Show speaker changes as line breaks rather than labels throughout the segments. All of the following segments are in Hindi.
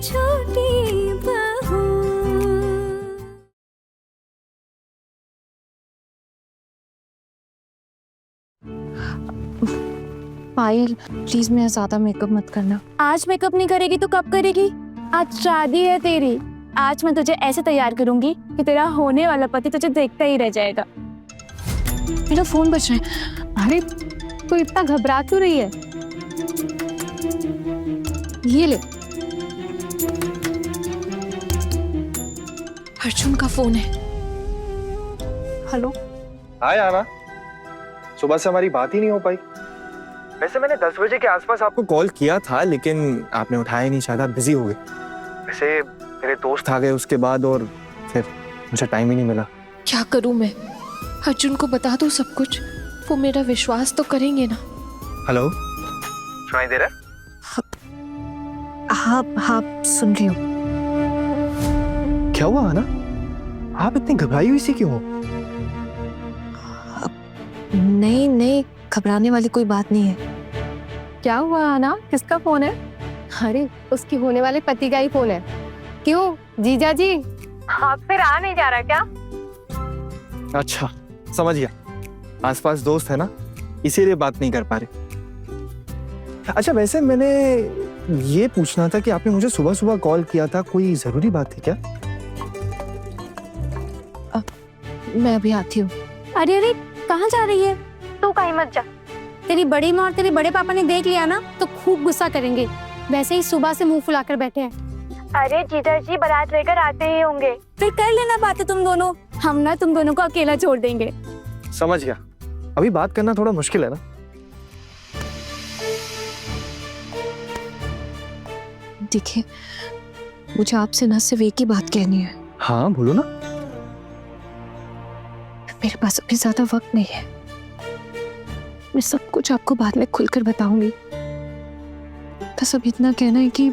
छोटी बहू।
पायल प्लीज मेरा ज्यादा मेकअप मत करना।
आज मेकअप नहीं करेगी तो कब करेगी? आज शादी है तेरी। आज मैं तुझे ऐसे तैयार करूंगी कि तेरा होने वाला पति तुझे देखता ही रह जाएगा।
मेरा फोन बज रहा है।
अरे तू इतना घबरा क्यों रही है?
ये ले, अर्जुन का फोन है। हेलो।
हाय आना, सुबह से हमारी बात ही नहीं हो पाई। वैसे मैंने 10 बजे के आसपास आपको कॉल किया था, लेकिन आपने उठाया नहीं, शायद आप बिजी हो गए। वैसे मेरे दोस्त आ गए उसके बाद और फिर मुझे टाइम ही नहीं मिला।
क्या करूं मैं? अर्जुन को बता दूं सब कुछ, वो मेरा विश्वास तो करेंगे ना।
हेलो, सुनाई दे रहा है?
हाँ सुन रही हूँ।
क्या हुआ आना, आप इतनी घबराई हुई सी क्यों हो?
नहीं, घबराने वाली कोई बात नहीं है।
क्या हुआ आना? किसका फोन है? अरे उसकी होने वाले पति का ही फोन है। क्यों जीजा जी, आप फिर आ नहीं जा रहा क्या?
अच्छा समझ गया, आसपास दोस्त है ना, इसीलिए बात नहीं कर पा रहे। अच्छा वैसे मैंने ये पूछना था कि आपने मुझे सुबह सुबह कॉल किया था, कोई जरूरी बात थी क्या?
मैं अभी आती हूँ।
अरे कहाँ जा रही है? तू कहीं मत जा। तेरी बड़ी माँ और तेरे बड़े पापा ने देख लिया ना तो खूब गुस्सा करेंगे। वैसे ही सुबह से मुंह फुलाकर बैठे हैं। अरे जीजा जी बारात लेकर आते ही होंगे, फिर कर लेना बातें तुम दोनों। हम ना तुम दोनों को अकेला छोड़ देंगे।
समझ गया, अभी बात करना थोड़ा मुश्किल है ना।
देखिए, मुझे आपसे ना सिर्फ एक ही बात कहनी है।
हाँ बोलो ना।
मेरे पास अभी ज्यादा वक्त नहीं है, मैं सब कुछ आपको बाद में खुलकर बताऊंगी। बस अब इतना कहना है कि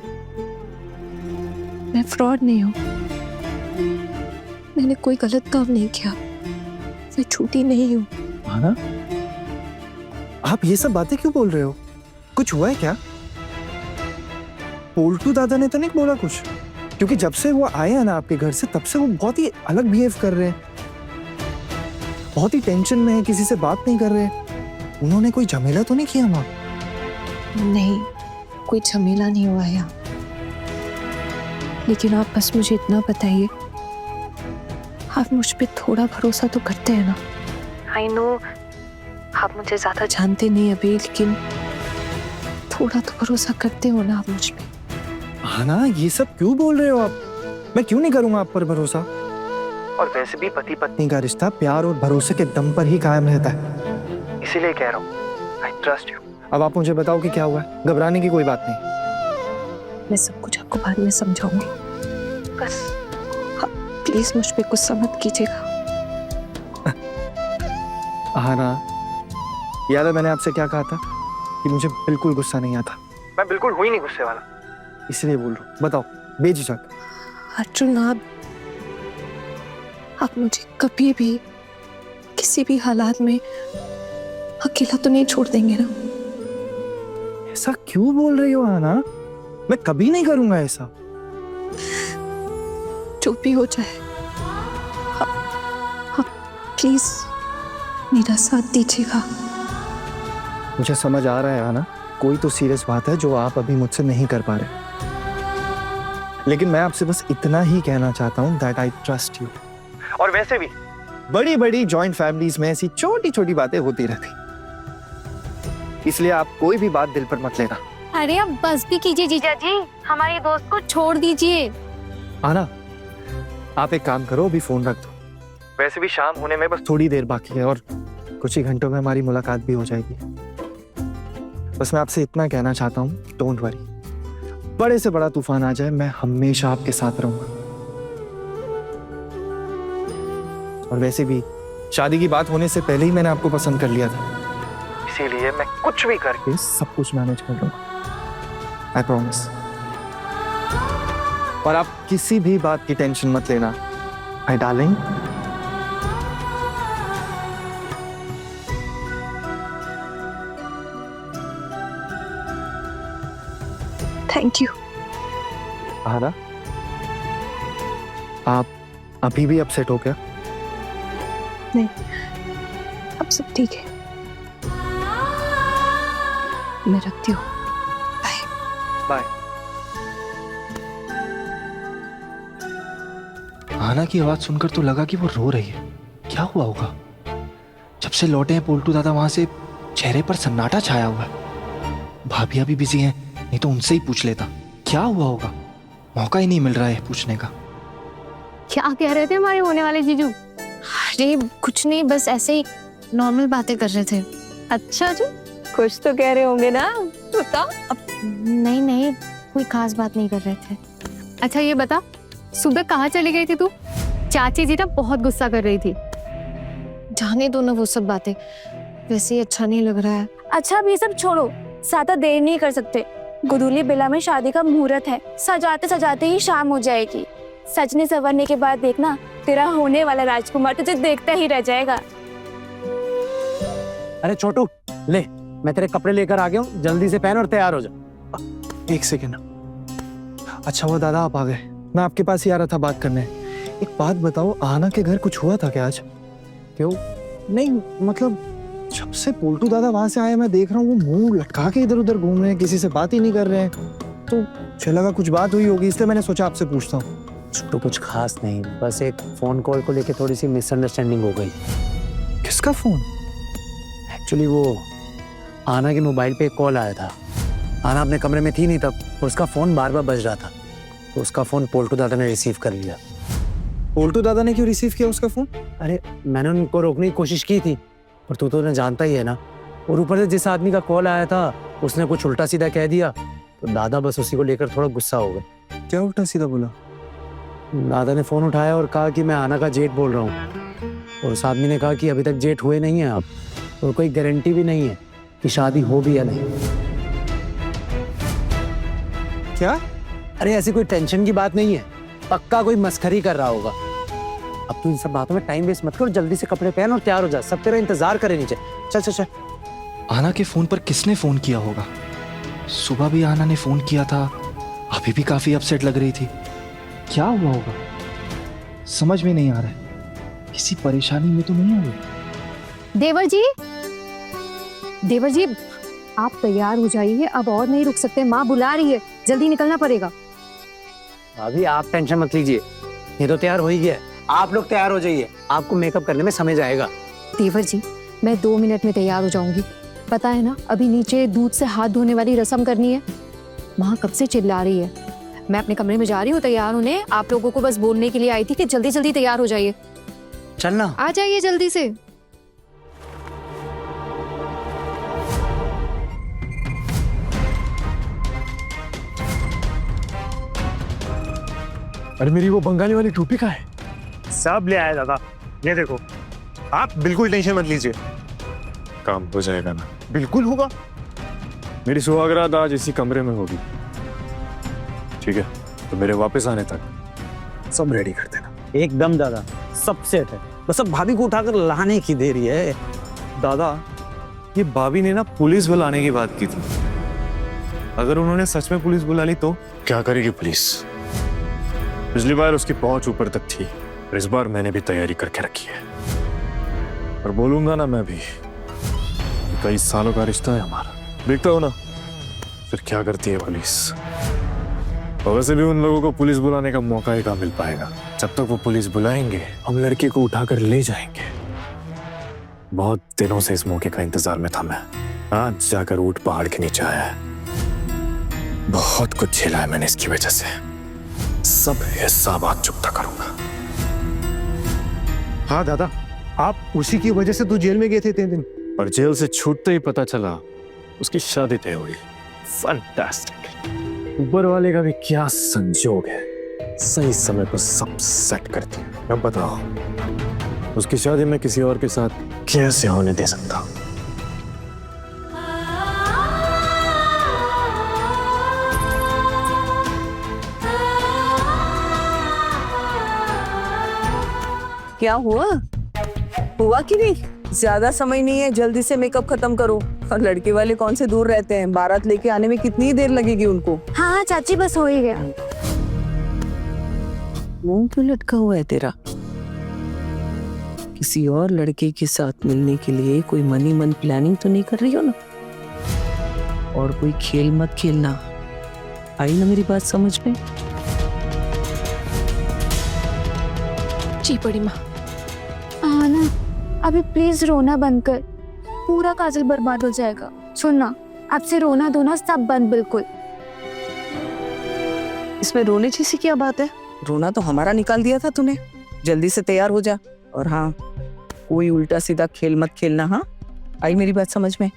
मैं फ्रॉड नहीं हूं, मैंने कोई गलत काम नहीं किया, मैं झूठी नहीं हूं।
आना, आप ये सब बातें क्यों बोल रहे हो? कुछ हुआ है क्या? पोल्टू दादा ने तो नहीं बोला कुछ? क्योंकि जब से वो आए हैं ना आपके घर से, तब से वो बहुत ही अलग बिहेव कर रहे हैं, बहुत ही टेंशन में है, किसी से बात नहीं कर रहे। उन्होंने कोई झमेला तो नहीं किया वहां?
नहीं, कोई झमेला नहीं हुआ है यहाँ। लेकिन आप बस मुझे इतना बताइए, आप मुझ पे थोड़ा भरोसा तो करते हैं ना? आई नो आप मुझे ज्यादा जानते नहीं अभी, लेकिन थोड़ा तो भरोसा करते हो ना आप मुझ पे?
हाँ ना, ये सब क्यों बोल रहे हो आप? मैं क्यों नहीं करूंगा आप पर भरोसा? और वैसे भी पति पत्नी का रिश्ता प्यार और भरोसे के दम पर ही कायम रहता है, इसीलिए कह रहा हूँ, आई ट्रस्ट यू। अब आप मुझे बताओ कि क्या हुआ है, घबराने की कोई बात नहीं।
मैं सब कुछ आपको बाद में समझाऊंगी, बस प्लीज मुझ पे गुस्सा मत कीजिएगा।
हाँ ना, याद है मैंने आपसे क्या कहा था कि मुझे बिल्कुल गुस्सा नहीं आता। मैं बिल्कुल हुई नहीं गुस्से वाला, इसलिए बोल रहा हूँ, बताओ बेझिझक।
अर्जुन आप मुझे कभी भी किसी भी हालात में अकेला तो नहीं छोड़ देंगे ना?
ऐसा क्यों बोल रही हो आना? मैं कभी नहीं करूंगा ऐसा।
जो भी हो जाए, आप प्लीज मेरा साथ दीजिएगा।
मुझे समझ आ रहा है आना, कोई तो सीरियस बात है जो आप अभी मुझसे नहीं कर पा रहे, लेकिन मैं आपसे बस इतना ही कहना चाहता हूँ दैट आई ट्रस्ट यू। और वैसे भी बड़ी बड़ी जॉइंट फैमिलीज में ऐसी छोटी छोटी बातें होती रहती, इसलिए आप कोई भी बात दिल पर मत लेना।
अरे अब बस भी कीजिए जीजा जी, हमारे दोस्त को छोड़ दीजिए।
आना, आप एक काम करो, अभी फोन रख दो। वैसे भी शाम होने में बस थोड़ी देर बाकी है और कुछ ही घंटों में हमारी मुलाकात भी हो जाएगी। बस मैं आपसे इतना कहना चाहता हूँ, डोंट वरी, बड़े से बड़ा तूफान आ जाए, मैं हमेशा आपके साथ रहूंगा। और वैसे भी शादी की बात होने से पहले ही मैंने आपको पसंद कर लिया था, इसीलिए मैं कुछ भी करके सब कुछ मैनेज कर लूंगा, आई प्रॉमिस। और आप किसी भी बात की टेंशन मत लेना, माय डार्लिंग।
Thank you.
आना, आप अभी भी अपसेट हो क्या?
नहीं, अब सब ठीक है। मैं रखती हूँ। बाय।
बाय। आना की आवाज सुनकर तो लगा कि वो रो रही है। क्या हुआ होगा? जब से लौटे हैं पोल्टू दादा वहां से चेहरे पर सन्नाटा छाया हुआ है। भाभी अभी बिजी हैं, नहीं तो उनसे ही पूछ लेता। क्या हुआ होगा? मौका ही नहीं मिल रहा है पूछने का।
क्या कह रहे थे हमारे होने वाले जीजू?
अरे कुछ नहीं, बस ऐसे ही नॉर्मल बातें कर रहे थे।
अच्छा जी,
कुछ तो कह रहे होंगे ना?
बता। नहीं नहीं, कोई खास बात नहीं कर रहे थे। अच्छा ये बता, सुबह कहाँ चली गई थी तू? चाची जी ना बहुत गुस्सा कर रही थी।
जाने दो ना वो सब बातें, वैसे ही अच्छा नहीं लग रहा है।
अच्छा अब ये सब छोड़ो, ज्यादा देर नहीं कर सकते। गुदूली बेला में शादी का मुहूर्त है, सजाते सजाते ही शाम हो जाएगी। सजने संवरने के बाद देखना, तेरा होने वाला राजकुमार तुझे देखता ही रह जाएगा।
अरे छोटू, ले मैं तेरे कपड़े लेकर आ गया हूँ, जल्दी से पहन और तैयार हो जा।
एक सेकेंड। अच्छा हुआ दादा आप आ गए, मैं आपके पास ही आ रहा था बात करने। एक बात बताओ, आना के घर कुछ हुआ था क्या आज?
क्यों?
नहीं मतलब जब से पोल्टू दादा वहां से आए मैं देख रहा हूँ वो मुंह लटका के इधर उधर घूम रहे हैं, किसी से बात ही नहीं कर रहे हैं। तो मुझे लगा कुछ बात हुई होगी, इसलिए मैंने सोचा आपसे पूछता हूँ।
छोटू कुछ खास नहीं, बस एक फोन कॉल को लेके थोड़ी सी मिसअंडरस्टैंडिंग हो गई।
किसका फोन?
एक्चुअली वो आना के मोबाइल पे एक कॉल आया था। आना अपने कमरे में थी नहीं तब, उसका फोन बार बार बज रहा था, तो उसका फोन पोल्टू दादा ने रिसीव कर लिया।
पोल्टू दादा ने क्यों रिसीव किया उसका फोन?
अरे मैंने उनको रोकने की कोशिश की थी, पर तू तो जानता ही है ना। और ऊपर से जिस आदमी का कॉल आया था उसने कुछ उल्टा सीधा कह दिया, तो दादा बस उसी को लेकर थोड़ा गुस्सा हो गए।
क्या उल्टा सीधा बोला?
दादा ने फोन उठाया और कहा कि मैं आना का जेठ बोल रहा हूँ, और उस आदमी ने कहा कि अभी तक जेठ हुए नहीं है आप, और कोई गारंटी भी नहीं है कि शादी हो भी या नहीं।
क्या?
अरे ऐसी कोई टेंशन की बात नहीं है, पक्का कोई मस्खरी कर रहा होगा। अब तू इन सब बातों में टाइम वेस्ट मत कर, जल्दी से कपड़े पहन और तैयार हो जा, सब तेरा इंतजार करे नीचे। चल चल चल।
आना के फोन पर किसने फोन किया होगा? सुबह भी आना ने फोन किया था, अभी भी काफी अपसेट लग रही थी। क्या हुआ होगा? समझ में नहीं आ रहा है, किसी परेशानी में तो नहीं हुई?
देवर जी, देवर जी आप तैयार हो जाइए, अब और नहीं रुक सकते, माँ बुला रही है, जल्दी निकलना पड़ेगा।
अभी आप टेंशन मत लीजिए, ये तो तैयार हो ही गया है। आप लोग तैयार हो जाइए, आपको मेकअप करने में समय जाएगा।
देवर जी मैं 2 मिनट में तैयार हो जाऊंगी। पता है ना, अभी नीचे दूध से हाथ धोने वाली रस्म करनी है। माँ कब से चिल्ला रही है। मैं अपने कमरे में जा रही हूँ तैयार होने, आप लोगों को बस बोलने के लिए आई थी कि जल्दी जल्दी तैयार हो जाइए।
चलना,
आ जाइए जल्दी से।
अरे मेरी वो बंगाली वाली टोपी कहाँ है?
सब ले आया दादा, ये देखो। आप बिल्कुल टेंशन मत लीजिए, काम हो जाएगा ना।
बिल्कुल होगा।
मेरी सुहागरात आज इसी कमरे में होगी, ठीक है? तो मेरे वापस आने तक सब रेडी कर देना।
एकदम दादा, सब सेट है, बस अब भाभी को उठाकर लाने की देरी है।
दादा, ये भाभी ने ना पुलिस बुलाने की बात की थी। अगर उन्होंने सच में पुलिस बुला ली तो क्या करेगी पुलिस? पिछली बार उसकी पहुंच ऊपर तक थी, और इस बार मैंने भी तैयारी करके रखी है। और बोलूंगा ना मैं भी, कई सालों का रिश्ता है हमारा, देखता हो ना फिर क्या करती है पुलिस। और वैसे भी उन लोगों को पुलिस बुलाने का मौका ही कहाँ मिल पाएगा। जब तक वो पुलिस बुलाएंगे हम लड़की को उठाकर ले जाएंगे। बहुत दिनों से इस मौके का इंतजार में था मैं, आज जाकर ऊंट पहाड़ के नीचे आया है। बहुत कुछ झेला है मैंने इसकी वजह से, सब हिसाब आज चुकता करूंगा।
हाँ दादा, आप उसी की वजह से तो जेल में गए थे 3 दिन।
और जेल से छूटते ही पता चला उसकी शादी तय हुई। फैंटास्टिक। ऊपर वाले का भी क्या संजोग है, सही समय पर सब सेट करती है। अब बताओ उसकी शादी मैं किसी और के साथ कैसे होने दे सकता हूं?
क्या हुआ? हुआ कि नहीं? ज्यादा समय नहीं है, जल्दी से मेकअप खत्म करो। और लड़के वाले कौन से दूर रहते हैं, बारात लेके आने में कितनी देर लगेगी उनको?
हाँ हाँ चाची, बस हो ही गया।
मुंह क्यों लटका हुआ है तेरा? किसी और लड़के के साथ मिलने के लिए कोई मनी मन प्लानिंग तो नहीं कर रही हो ना? और कोई खेल मत खेलना, आई ना मेरी बात समझ में?
जी बड़ी माँ।
ना अभी प्लीज रोना बंद कर, पूरा काजल बर्बाद हो जाएगा। सुनना, आपसे रोना धोना सब बंद बिल्कुल।
इसमें रोने जैसी क्या बात है? रोना तो हमारा निकाल दिया था तूने। जल्दी से तैयार हो जा। और हाँ, कोई उल्टा सीधा खेल मत खेलना। हाँ, आई मेरी बात समझ में?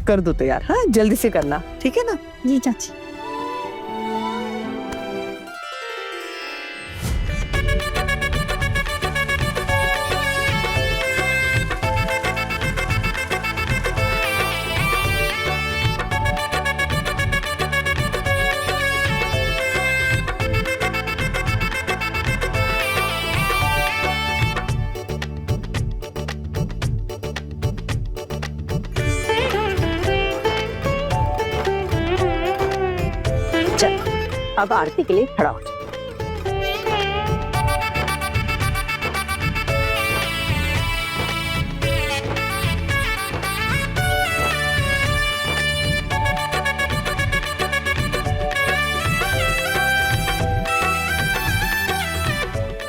कर दो तैयार। हाँ, जल्दी से करना, ठीक है ना?
जी चाची।
अब आरती के लिए खड़ा हो जा।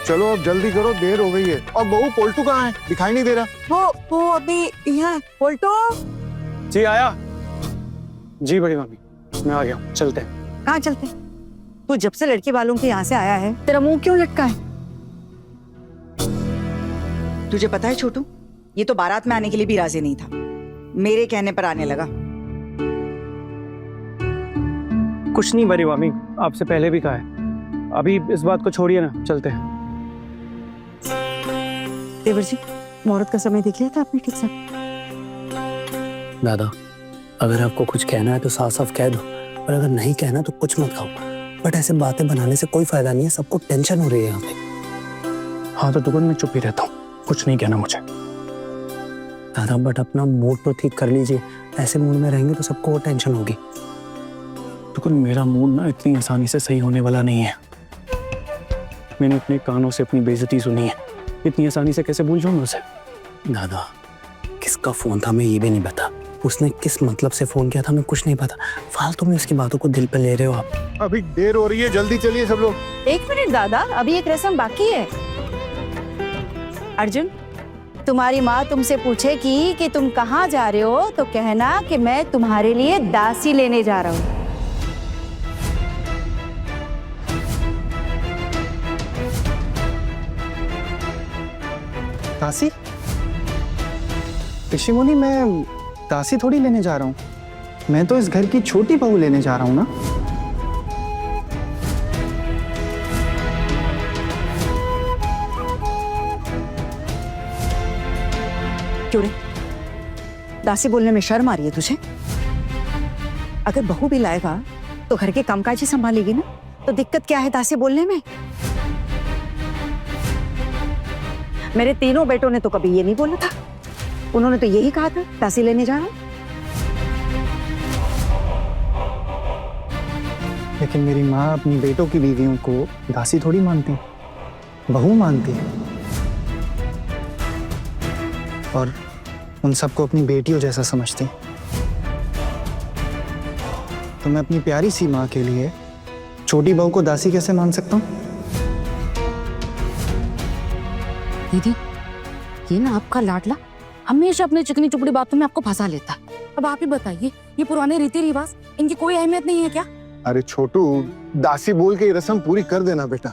चलो अब जल्दी करो, देर हो गई है। और बहू पोल्टू कहाँ है? दिखाई नहीं दे रहा।
वो अभी यहाँ। पोल्टो,
जी आया। जी बड़ी मम्मी, मैं आ गया। चलते हैं।
कहाँ चलते? तू जब से लड़के वालों के यहाँ से आया है,
तेरा मुंह क्यों लटका है?
तुझे पता है छोटू, ये तो बारात में आने के लिए भी राजी नहीं था, मेरे कहने पर आने लगा।
कुछ नहीं बड़ी मम्मी, आपसे पहले भी कहा है। अभी इस बात को छोड़िए ना, चलते हैं।
देवर जी, मुहूर्त का समय देख लिया था आपने ठीक से?
दादा, अगर आपको कुछ कहना है तो साफ साफ कह दो, और अगर नहीं कहना तो कुछ मत कहो। बट ऐसे बातें बनाने से कोई फायदा नहीं है, सबको टेंशन हो रही है यहाँ पे। हाँ तो दुकान में चुप ही रहता हूँ, कुछ नहीं कहना मुझे। दादा बट अपना मूड तो ठीक कर लीजिए, ऐसे मूड में रहेंगे तो सबको और टेंशन होगी। दुकान, मेरा मूड ना इतनी आसानी से सही होने वाला नहीं है। मैंने अपने कानों से अपनी बेइज्जती सुनी है, इतनी आसानी से कैसे भूल जाऊंगा उसे? दादा, किसका फोन था मैं ये भी नहीं पता, उसने किस मतलब से फोन किया था मैं कुछ नहीं पता। फालतू में उसकी बातों को दिल पे ले रहे हो आप।
अभी देर हो रही है, जल्दी चलिए सब लोग।
1 मिनट दादा, अभी एक रस्म बाकी है। अर्जुन, तुम्हारी माँ तुमसे पूछेगी कि तुम कहाँ जा रहे हो तो कहना कि मैं तुम्हारे लिए दासी लेने जा रहा हूँ।
दासी? ऋषिमुनि, मैं दासी थोड़ी लेने जा रहा हूँ, मैं तो इस घर की छोटी बहू लेने जा रहा हूँ ना।
क्यों रे, दासी बोलने में शर्म आ रही है तुझे? अगर बहू भी लाएगा तो घर के कामकाज ही संभालेगी ना, तो दिक्कत क्या है दासी बोलने में? मेरे तीनों बेटों ने तो कभी ये नहीं बोला था, उन्होंने तो यही कहा था दासी लेने जा रहा हूं।
लेकिन मेरी माँ अपनी बेटों की बीवियों को दासी थोड़ी मानती, बहू मानती है, और उन सबको अपनी बेटियों जैसा समझती। तो मैं अपनी प्यारी सी माँ के लिए छोटी बहू को दासी कैसे मान सकता हूँ?
दीदी, ये ना आपका लाडला हमेशा अपनी चिकनी चुपड़ी बातों में आपको फंसा लेता है। अब आप ही बताइए, ये पुराने रीति रिवाज, इनकी कोई अहमियत नहीं है क्या?
अरे छोटू, दासी बोल के ये रस्म पूरी कर देना बेटा।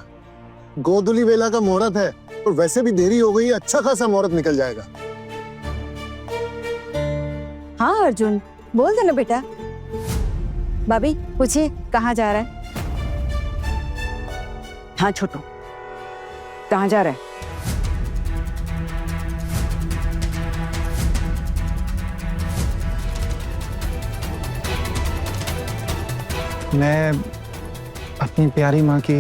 गोधुली वेला का मुहूर्त है, और वैसे भी देरी हो गई, अच्छा खासा मुहूर्त निकल जाएगा।
हाँ अर्जुन, बोल देना बेटा। भाभी पूछिए कहाँ जा रहा है? हाँ छोटू, कहाँ जा रहा है?
मैं अपनी प्यारी माँ की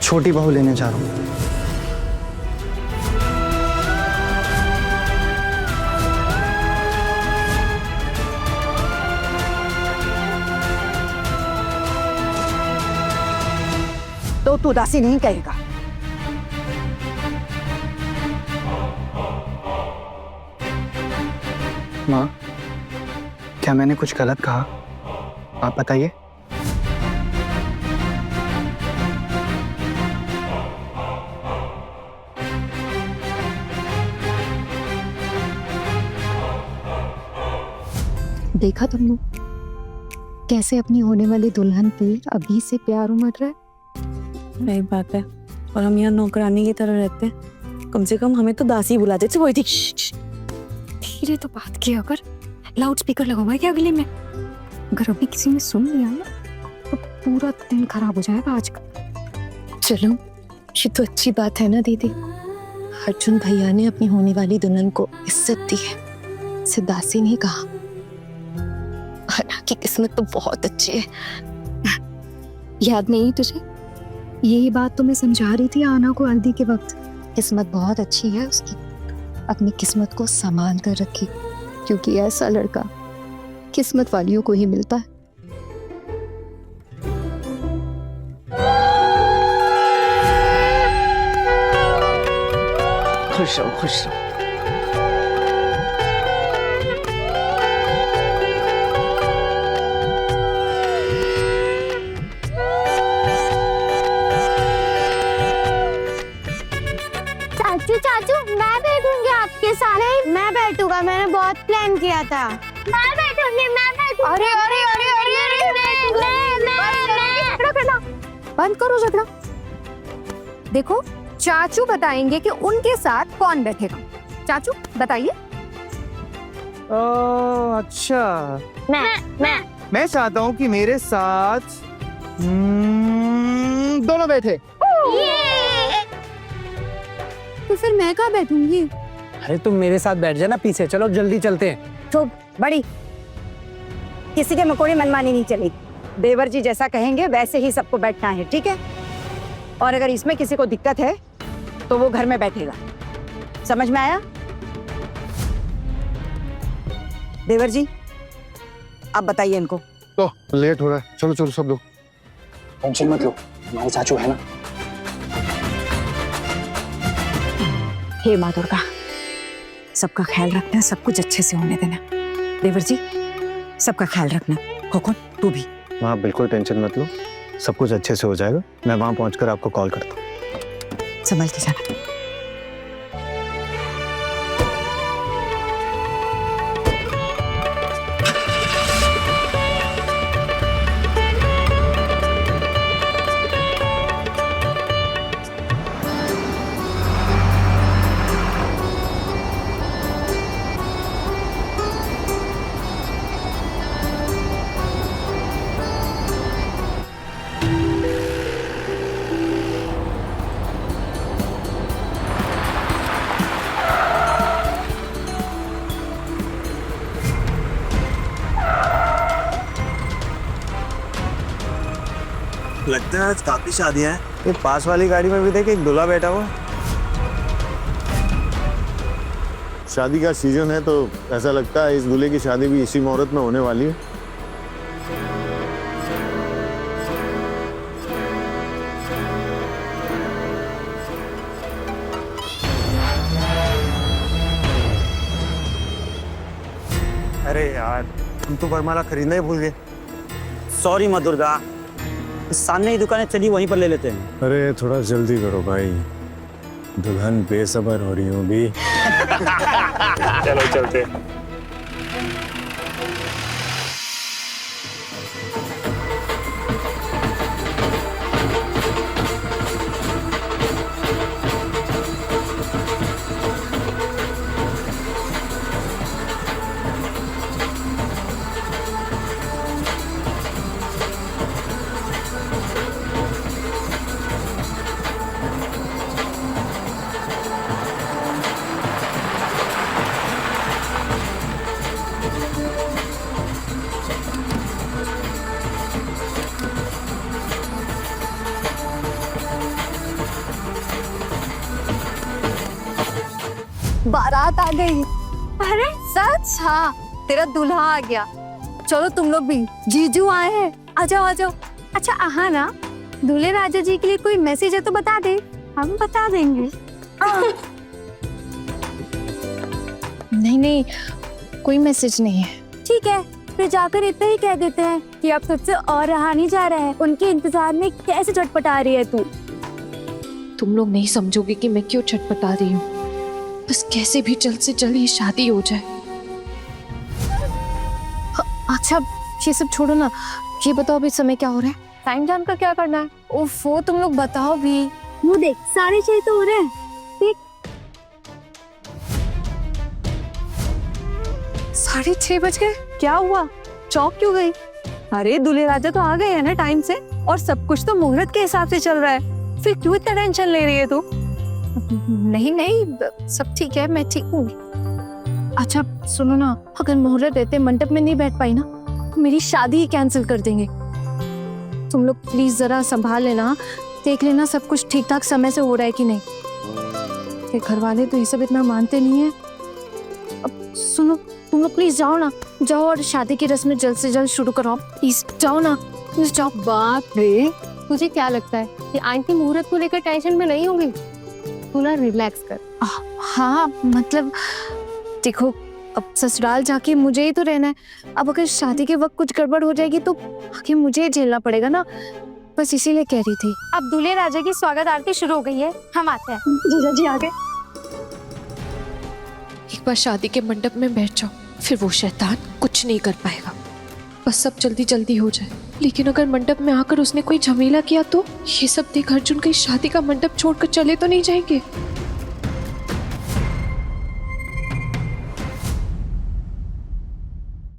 छोटी बहू लेने जा रहा हूँ।
तो तू दासी नहीं कहेगा।
माँ, क्या मैंने कुछ गलत कहा? आप बताइए।
देखा तुमने कैसे अपनी होने वाली दुल्हन पे अभी से प्यार उमड़ रहा है।
सही बात है। और हम यहाँ नौकरानी की तरह रहते हैं, कम से कम हमें तो दासी बुला देते। वही थी।
धीरे तो बात किया कर, लाउड स्पीकर लगा हुआ है क्या गले में? अगर अभी किसी ने सुन लिया ना तो पूरा दिन खराब हो जाएगा आज का। चलो, ये तो अच्छी बात है ना दीदी, अर्जुन भैया ने अपनी होने वाली दुल्हन को इज्जत दी है, इसे दासी नहीं कहा। की किस्मत तो बहुत अच्छी है। याद नहीं तुझे? यही बात तो मैं समझा रही थी आना को हल्दी के वक्त। किस्मत बहुत अच्छी है उसकी, अपनी किस्मत को संभाल कर रखी, क्योंकि ऐसा लड़का किस्मत वालियों को ही मिलता है।
खुश रहो, खुश रहो।
चाचू चाचू, मैं बैठूंगी आपके साथ। नहीं, मैं बैठूंगा, मैंने बहुत प्लान किया था। मैं बैठूंगी, मैं बैठूंगी। अरे अरे अरे अरे
बंद करो झगड़ा। देखो, चाचू बताएंगे कि उनके साथ कौन बैठेगा। चाचू बताइए।
अच्छा,
मैं
चाहता हूँ कि मेरे साथ दोनों बैठे।
तो फिर मैं कहाँ बैठूंगी?
अरे तुम मेरे साथ बैठ जाना पीछे, चलो जल्दी चलते हैं।
चुप बड़ी, किसी के मकोड़े मनमानी नहीं चलेगी। देवर जी जैसा कहेंगे वैसे ही सबको बैठना है, ठीक है? और अगर इसमें किसी को दिक्कत है तो वो घर में बैठेगा। समझ में आया? देवर जी, आप बताइए इनको।
तो लेट हो रहा है, चलो चलो सब लोग।
टेंशन मत लो, हमारे चाचू है ना।
हे माँ दुर्गा, सबका ख्याल रखना, सब कुछ अच्छे से होने देना। देवर जी, सबका ख्याल रखना। खोखन, तू भी।
हाँ बिल्कुल टेंशन मत लो, सब कुछ अच्छे से हो जाएगा। मैं वहां पहुंचकर आपको कॉल करता हूँ।
संभल के जाना।
लगता है आज काफी शादियां हैं। ये पास वाली गाड़ी में भी देख, एक दूल्हा बैठा हुआ। शादी का सीजन है तो ऐसा लगता है इस दूल्हे की शादी भी इसी मुहूर्त में होने वाली है।
अरे यार, हम तो वरमाला खरीदना ही भूल गए।
सॉरी माँ दुर्गा, सामने ही दुकानें चली, वहीं पर ले लेते हैं।
अरे थोड़ा जल्दी करो भाई, दुल्हन बेसब्र हो रही होगी।
चलो चलते।
बारात आ गई। अरे सच? हाँ, तेरा दूल्हा आ गया। चलो तुम लोग भी, जीजू आए हैं, आ जाओ आ जाओ। अच्छा आहा ना,
दूल्हे राजा जी के लिए कोई मैसेज है तो बता दे, हम बता देंगे।
नहीं नहीं, कोई मैसेज नहीं है।
ठीक है, फिर जाकर इतना ही कह देते हैं कि अब तुझसे और रहा नहीं जा रहा है। उनके इंतजार में कैसे छटपटा रही है तू।
तुम लोग नहीं समझोगे कि मैं क्यों छटपटा रही हूँ। बस कैसे भी जल्द से जल्द ये शादी हो जाए। अच्छा ये सब छोड़ो ना, ये बताओ अभी समय क्या हो रहा है?
टाइम जानकर क्या करना है?
उफ, वो तुम लोग बताओ भी।
वो देख 6:30 तो हो रहे हैं। देख
6:30 बज गए। क्या हुआ, चौक क्यों गई?
अरे दूल्हे राजा तो आ गए हैं ना टाइम से, और सब कुछ तो मुहूर्त के हिसाब से चल रहा है, फिर क्यों इतना टेंशन ले रही है तू?
नहीं नहीं, सब ठीक है, मैं ठीक हूँ। अच्छा सुनो ना, अगर मुहूर्त रहते मंडप में नहीं बैठ पाई ना तो मेरी शादी ही कैंसिल कर देंगे। तुम लोग प्लीज जरा संभाल लेना, देख लेना सब कुछ ठीक ठाक समय से हो रहा है कि नहीं। फिर घर वाले तो ये सब इतना मानते नहीं है। अब सुनो, तुम लोग प्लीज जाओ ना, जाओ और शादी की रस्में जल्द से जल्द शुरू कराओ। प्लीज जाओ ना, प्लीज जाओ।
बाप रे, तुझे क्या लगता है कि आंटी मुहूर्त को लेकर टेंशन में नहीं होंगी? तू ना रिलैक्स कर।
हाँ मतलब देखो, अब ससुराल जाके मुझे ही तो रहना है। अब अगर शादी के वक्त कुछ गड़बड़ हो जाएगी तो आगे मुझे ही झेलना पड़ेगा ना, बस इसीलिए कह रही थी।
अब दूल्हे राजा की स्वागत आरती शुरू हो गई है, हम आते हैं।
जीजा जी आ गए। एक बार शादी के मंडप में बैठ जाओ, फिर वो शैतान कुछ नहीं कर पाएगा। बस सब जल्दी जल्दी हो जाए। लेकिन अगर मंडप में आकर उसने कोई झमेला किया तो ये सब देख अर्जुन कहीं शादी का मंडप छोड़कर चले तो नहीं जाएंगे।